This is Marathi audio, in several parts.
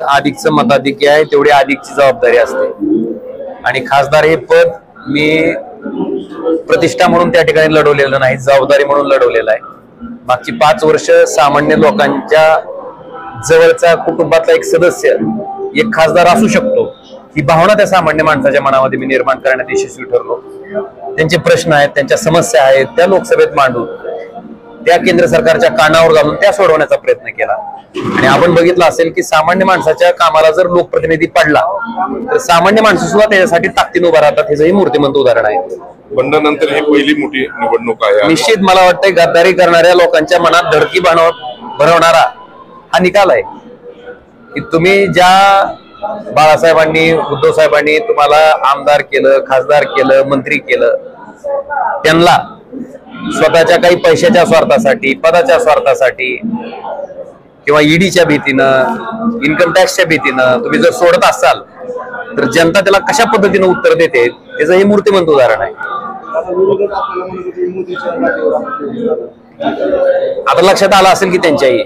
अधिकचं मताधिक्य आहे तेवढी अधिकची जबाबदारी असते आणि खासदार हे पद मी प्रतिष्ठा म्हणून त्या ठिकाणी लढवलेलं नाही, जबाबदारी म्हणून लढवलेलं आहे। मागची 5 वर्ष सामान्य लोकांच्या जवळचा कुटुंबातला एक सदस्य एक खासदार असू शकतो ही भावना त्या सामान्य माणसाच्या मनामध्ये मी निर्माण करण्यात यशस्वी ठरलो। त्यांचे प्रश्न आहेत, त्यांच्या समस्या आहेत, त्या लोकसभेत मांडून त्या केंद्र सरकारच्या कानावर घालून त्या सोडवण्याचा प्रयत्न केला। आणि आपण बघितलं असेल की सामान्य माणसाच्या कामाला जर लोकप्रतिनिधी पडला तर सामान्य माणसं सुद्धा त्याच्यासाठी ताकदीने उभा राहतात, हे जरी मूर्तिमंत उदाहरण आहे। बंडानंतर ही पहिली मोठी निवडणूक आहे। निश्चित मला वाटतं गद्दारी करणाऱ्या लोकांच्या मनात धडकी भरवणारा हा निकाल आहे की तुम्ही ज्या बाळासाहेबांनी उद्धव साहेबांनी तुम्हाला आमदार केलं, खासदार केलं, मंत्री केलं, त्यांना स्वतःच्या काही पैशाच्या स्वार्थासाठी, पदाच्या स्वार्थासाठी किंवा ईडीच्या भीतीनं, इन्कम टॅक्सच्या भीतीनं तुम्ही जर सोडत असाल तर जनता त्याला कशा पद्धतीने उत्तर देते त्याचं हे मूर्तिमंत उदाहरण आहे। आता लक्षात आलं असेल की त्यांच्याही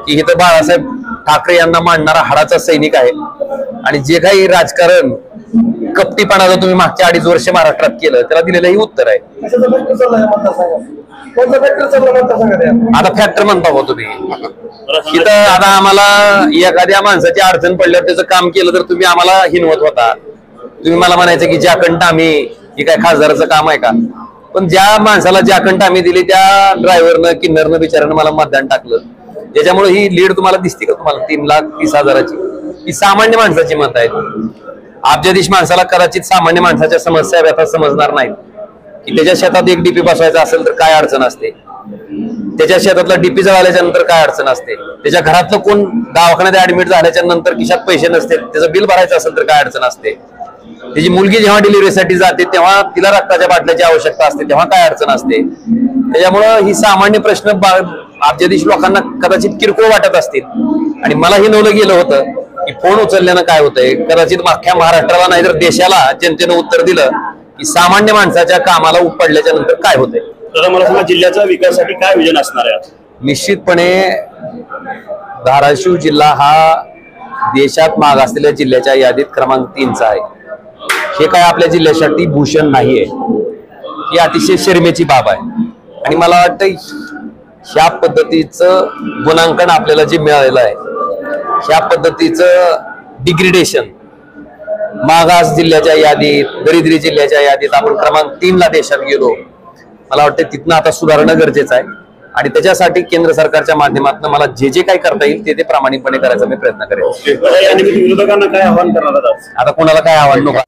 की इथं बाळासाहेब ठाकरे यांना मांडणारा हाडाचा सैनिक आहे आणि जे काही राजकारण कपटीपणाचं तुम्ही मागच्या 2.5 वर्ष महाराष्ट्रात केलं त्याला दिलेलं हे उत्तर आहे। आता फॅक्टर म्हणता हो तुम्ही इथं आता आम्हाला एखाद्या माणसाची अडचण पडल्यावर त्याचं काम केलं तर तुम्ही आम्हाला हिनवत होता, तुम्ही मला म्हणायचं की ज्याकंठ आम्ही हे काय खासदाराचं काम आहे का? पण ज्या माणसाला ज्याकंठ आम्ही दिली त्या ड्रायव्हरनं किन्नरनं बिचारानं मला मतदान टाकलं, त्याच्यामुळे ही लीड तुम्हाला दिसते का? तुम्हाला 3,30,000ची ही सामान्य माणसाची मत आहेत। अब्जाधीश माणसाला कदाचित सामान्य माणसाच्या समस्या व्यथा समजणार नाहीत की त्याच्या शेतात एक डीपी बसवायचा असेल तर काय अडचण असते, त्याच्या शेतातला डीपी जळाल्याच्या नंतर काय अडचण असते, त्याच्या घरातलं कोण दवाखान्यात ऍडमिट झाल्याच्या नंतर खिशात पैसे नसते, त्याचं बिल भरायचं असेल तर काय अडचण असते, त्याची मुलगी जेव्हा डिलिव्हरीसाठी जाते तेव्हा तिला रक्ताच्या बाटल्याची आवश्यकता असते तेव्हा काय अडचण असते। त्याच्यामुळं ही सामान्य प्रश्न अब्जाधीश लोकांना कदाचित किरकोळ वाटत असतील आणि मला हे नवलं गेलं होतं की फोन उचलल्यानं काय होतंय, कदाचित अख्ख्या महाराष्ट्राला नाही तर देशाला जनतेनं उत्तर दिलं की सामान्य माणसाच्या कामाला पडल्याच्या नंतर काय होतंय। तर मला सांगा जिल्ह्याच्या विकासासाठी काय विजन असणार आहे? निश्चितपणे धाराशिव जिल्हा हा देशात मागासलेल्या जिल्ह्याच्या यादीत क्रमांक 3चा आहे। हे काय आपल्या जिल्ह्यासाठी भूषण नाहीये, ही अतिशय शर्मेची बाब आहे आणि मला वाटतं ह्या पद्धतीचं गुणांकन आपल्याला जे मिळालेलं आहे, ह्या पद्धतीचं डिग्रेडेशन मागास जिल्ह्याच्या यादीत, दरिद्री जिल्ह्याच्या यादीत आपण क्रमांक 3ला देशात गेलो, मला वाटतं तिथनं आता सुधारणं गरजेचं आहे आणि त्याच्यासाठी केंद्र सरकारच्या माध्यमातून मला जे काही करता येईल ते प्रामाणिकपणे करायचा मी प्रयत्न करेन। विरोधकांना काय आव्हान करणार? आता कोणाला काय आव्हान नको।